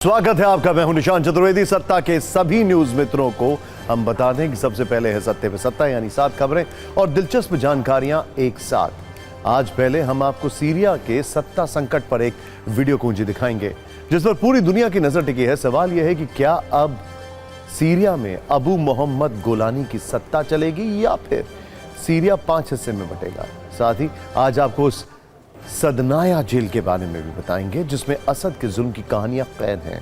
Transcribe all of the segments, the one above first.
स्वागत है आपका। मैं हूं निशान चतुर्वेदी। सत्ता के सभी न्यूज मित्रों को हम बता दें कि सबसे पहले है सत्ते पे सत्ता, यानी 7 खबरें और दिलचस्प जानकारियां एक साथ। आज पहले हम आपको सीरिया के सत्ता संकट पर एक वीडियो कुंजी दिखाएंगे जिस पर पूरी दुनिया की नजर टिकी है। सवाल यह है कि क्या अब सीरिया में अबू मोहम्मद गोलानी की सत्ता चलेगी या फिर सीरिया 5 हिस्से में बटेगा। साथ ही आज आपको उस सदनाया जेल के बारे में भी बताएंगे जिसमें असद के जुल्म की कहानियां कैद हैं।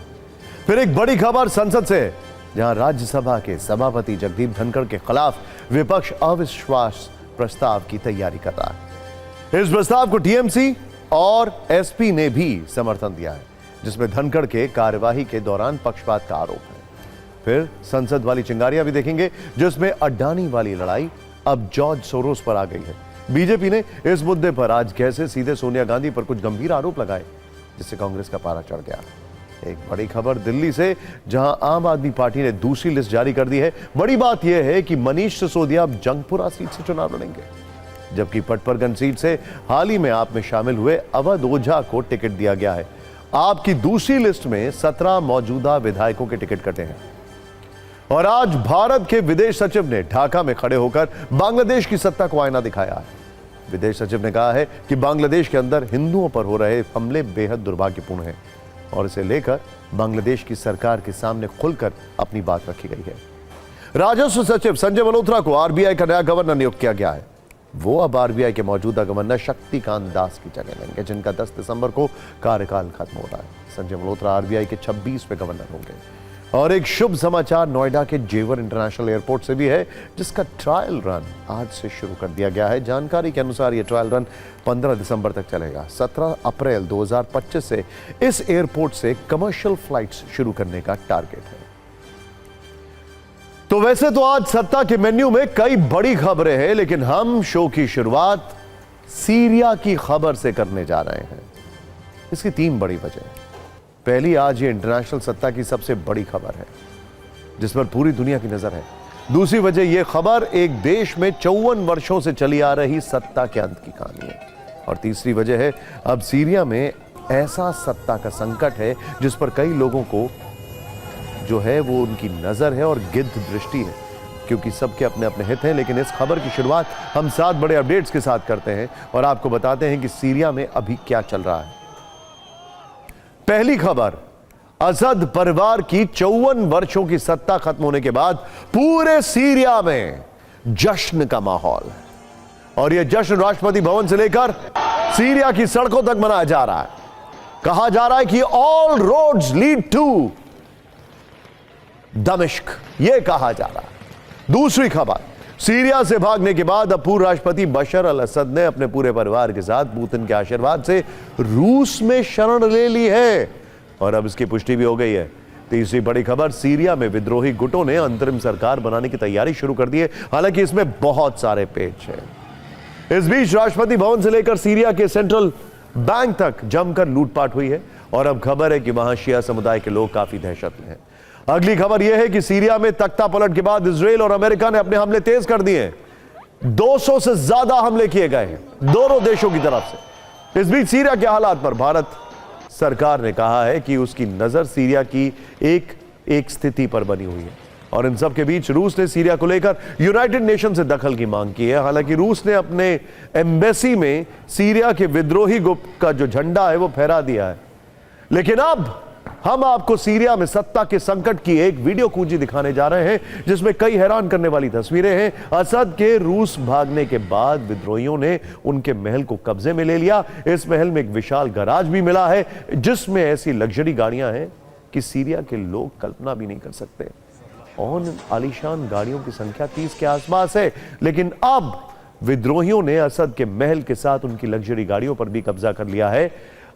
फिर एक बड़ी खबर संसद से, जहां राज्यसभा के सभापति जगदीप धनखड़ के खिलाफ विपक्ष अविश्वास प्रस्ताव की तैयारी कर रहा है। इस प्रस्ताव को टीएमसी और एसपी ने भी समर्थन दिया है, जिसमें धनखड़ के कार्यवाही के दौरान पक्षपात का आरोप है। फिर संसद वाली चिंगारियां भी देखेंगे जिसमें अडानी वाली लड़ाई अब जॉर्ज सोरोस पर आ गई है। बीजेपी ने इस मुद्दे पर आज कैसे सीधे सोनिया गांधी पर कुछ गंभीर आरोप लगाए, जिससे कांग्रेस का पारा चढ़ गया। एक बड़ी खबर दिल्ली से, जहां आम आदमी पार्टी ने दूसरी लिस्ट जारी कर दी है। बड़ी बात यह है कि मनीष सिसोदिया अब जंगपुरा सीट से चुनाव लड़ेंगे, जबकि पटपरगंज सीट से हाल ही में आप में शामिल हुए अवध ओझा को टिकट दिया गया है। आपकी दूसरी लिस्ट में 17 मौजूदा विधायकों के टिकट कटे हैं। और आज भारत के विदेश सचिव ने ढाका में खड़े होकर बांग्लादेश की सत्ता को आईना दिखाया है। विदेश सचिव ने कहा है कि बांग्लादेश के अंदर हिंदुओं पर हो रहे हमले बेहद दुर्भाग्यपूर्ण हैं और इसे लेकर बांग्लादेश की सरकार के सामने खुलकर अपनी बात रखी गई है। राजस्व सचिव संजय मल्होत्रा को आरबीआई का नया गवर्नर नियुक्त किया गया है। वो अब आरबीआई के मौजूदा गवर्नर शक्तिकांत दास की जगह लेंगे, जिनका 10 दिसंबर को कार्यकाल खत्म हो रहा है। संजय मल्होत्रा आरबीआई के 26वें गवर्नर होंगे। और एक शुभ समाचार नोएडा के जेवर इंटरनेशनल एयरपोर्ट से भी है, जिसका ट्रायल रन आज से शुरू कर दिया गया है। जानकारी के अनुसार यह ट्रायल रन 15 दिसंबर तक चलेगा। 17 अप्रैल 2025 से इस एयरपोर्ट से कमर्शियल फ्लाइट्स शुरू करने का टारगेट है। तो वैसे तो आज सत्ता के मेन्यू में कई बड़ी खबरें हैं, लेकिन हम शो की शुरुआत सीरिया की खबर से करने जा रहे हैं। इसकी 3 बड़ी वजह है। पहली, आज ये इंटरनेशनल सत्ता की सबसे बड़ी खबर है जिस पर पूरी दुनिया की नजर है। दूसरी वजह, यह खबर एक देश में 54 वर्षों से चली आ रही सत्ता के अंत की कहानी है। और तीसरी वजह है, अब सीरिया में ऐसा सत्ता का संकट है जिस पर कई लोगों को जो है वो उनकी नजर है और गिद्ध दृष्टि है, क्योंकि सबके अपने अपने हित हैं। लेकिन इस खबर की शुरुआत हम 7 बड़े अपडेट्स के साथ करते हैं और आपको बताते हैं कि सीरिया में अभी क्या चल रहा है। पहली खबर, असद परिवार की 54 वर्षों की सत्ता खत्म होने के बाद पूरे सीरिया में जश्न का माहौल है। और यह जश्न राष्ट्रपति भवन से लेकर सीरिया की सड़कों तक मनाया जा रहा है। कहा जा रहा है कि ऑल रोड्स लीड टू दमिश्क, यह कहा जा रहा है। दूसरी खबर, सीरिया से भागने के बाद अब पूर्व राष्ट्रपति बशर अल असद ने अपने पूरे परिवार के साथ पुतिन के आशीर्वाद से रूस में शरण ले ली है और अब इसकी पुष्टि भी हो गई है। तीसरी बड़ी खबर, सीरिया में विद्रोही गुटों ने अंतरिम सरकार बनाने की तैयारी शुरू कर दी है। हालांकि इसमें बहुत सारे पेच हैं। इस बीच राष्ट्रपति भवन से लेकर सीरिया के सेंट्रल बैंक तक जमकर लूटपाट हुई है और अब खबर है कि वहां शिया समुदाय के लोग काफी दहशत में हैं। अगली खबर यह है कि सीरिया में तख्ता पलट के बाद इजराइल और अमेरिका ने अपने हमले तेज कर दिए हैं। 200 से ज्यादा हमले किए गए हैं दोनों देशों की तरफ से। इस बीच सीरिया के हालात पर भारत सरकार ने कहा है कि उसकी नजर सीरिया की एक स्थिति पर बनी हुई है। और इन सब के बीच रूस ने सीरिया को लेकर यूनाइटेड नेशन से दखल की मांग की है। हालांकि रूस ने अपने एम्बेसी में सीरिया के विद्रोही गुट का जो झंडा है वो फहरा दिया है। लेकिन अब हम आपको सीरिया में सत्ता के संकट की एक वीडियो कुंजी दिखाने जा रहे हैं जिसमें कई हैरान करने वाली तस्वीरें हैं। असद के रूस भागने के बाद विद्रोहियों ने उनके महल को कब्जे में ले लिया। इस महल में एक विशाल गैराज भी मिला है जिसमें ऐसी लग्जरी गाड़ियां हैं कि सीरिया के लोग कल्पना भी नहीं कर सकते। और आलीशान गाड़ियों की संख्या 30 के आसपास है। लेकिन अब विद्रोहियों ने असद के महल के साथ उनकी लग्जरी गाड़ियों पर भी कब्जा कर लिया है।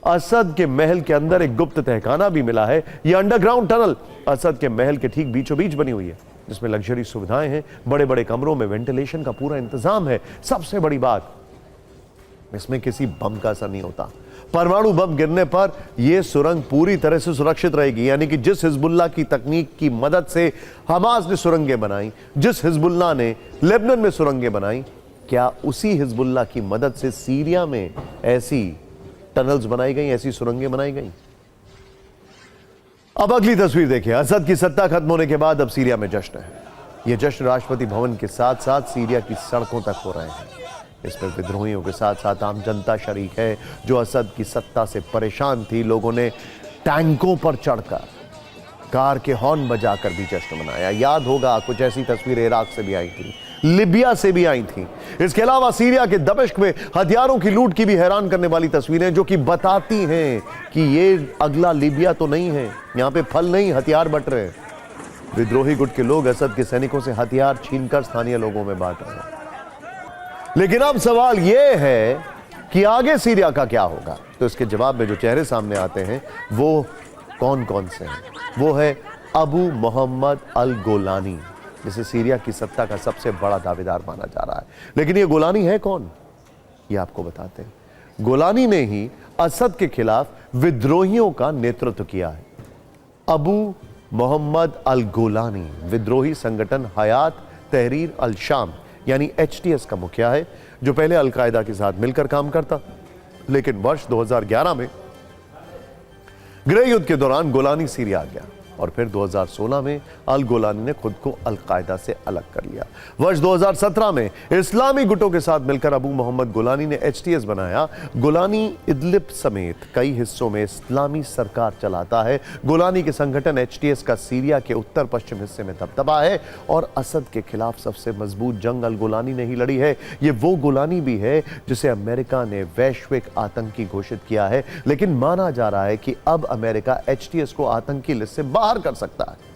असद के महल के अंदर एक गुप्त तहखाना भी मिला है। यह अंडरग्राउंड टनल असद के महल के ठीक बीचों बीच बनी हुई है, जिसमें लग्जरी सुविधाएं हैं। बड़े बड़े कमरों में वेंटिलेशन का पूरा इंतजाम है। सबसे बड़ी बात, इसमें किसी बम का असर नहीं होता। परमाणु बम गिरने पर यह सुरंग पूरी तरह से सुरक्षित रहेगी। यानी कि जिस हिजबुल्लाह की तकनीक की मदद से हमास ने सुरंगें बनाई, जिस हिजबुल्लाह ने लेबनान में सुरंगें बनाई, क्या उसी हिजबुल्लाह की मदद से सीरिया में ऐसी टनल्स बनाई गई, ऐसी सुरंगें बनाई गई? अब अगली तस्वीर देखिए। असद की सत्ता खत्म होने के बाद अब सीरिया में जश्न है। यह जश्न राष्ट्रपति भवन के साथ साथ सीरिया की सड़कों तक हो रहे हैं। इसमें विद्रोहियों के साथ साथ आम जनता शरीक है जो असद की सत्ता से परेशान थी। लोगों ने टैंकों पर चढ़कर, कार के हॉर्न बजाकर भी जश्न मनाया। याद होगा कुछ ऐसी तस्वीरें इराक से भी आई थी, लिबिया से भी आई थी। इसके अलावा सीरिया के दमिश्क में हथियारों की लूट की भी हैरान करने वाली तस्वीरें जो कि बताती हैं कि ये अगला लिबिया तो नहीं है, यहां पे फल नहीं हथियार बट रहे हैं। विद्रोही गुट के लोग असद के सैनिकों से हथियार छीनकर स्थानीय लोगों में बांट रहे हैं। लेकिन अब सवाल यह है कि आगे सीरिया का क्या होगा। तो इसके जवाब में जो चेहरे सामने आते हैं वो कौन कौन से हैं। वो है अबू मोहम्मद अल गोलानी, जिसे सीरिया की सत्ता का सबसे बड़ा दावेदार माना जा रहा है। लेकिन ये गोलानी है कौन, ये आपको बताते हैं। गोलानी ने ही असद के खिलाफ विद्रोहियों का नेतृत्व किया है। अबू मोहम्मद अल गोलानी विद्रोही संगठन हयात तहरीर अल शाम यानी HTS का मुखिया है, जो पहले अल कायदा के साथ मिलकर काम करता। लेकिन वर्ष 2011 में गृह युद्ध के दौरान गोलानी सीरिया आ गया और फिर 2016 में अल गोलानी ने खुद को अल कायदा से अलग कर लिया। वर्ष 2017 में इस्लामी गुटों के साथ मिलकर अबू मोहम्मद गोलानी ने HTS बनाया। गोलानी इदलिब समेत कई हिस्सों में इस्लामी सरकार चलाता है। गोलानी के संगठन HTS का सीरिया के उत्तर पश्चिम हिस्से में दबदबा है और असद के खिलाफ सबसे मजबूत जंग अल गोलानी ने ही लड़ी है। ये वो गोलानी भी है जिसे अमेरिका ने वैश्विक आतंकी घोषित किया है। लेकिन माना जा रहा है कि अब अमेरिका HTS को आतंकी लिस्ट से बाहर कर सकता है।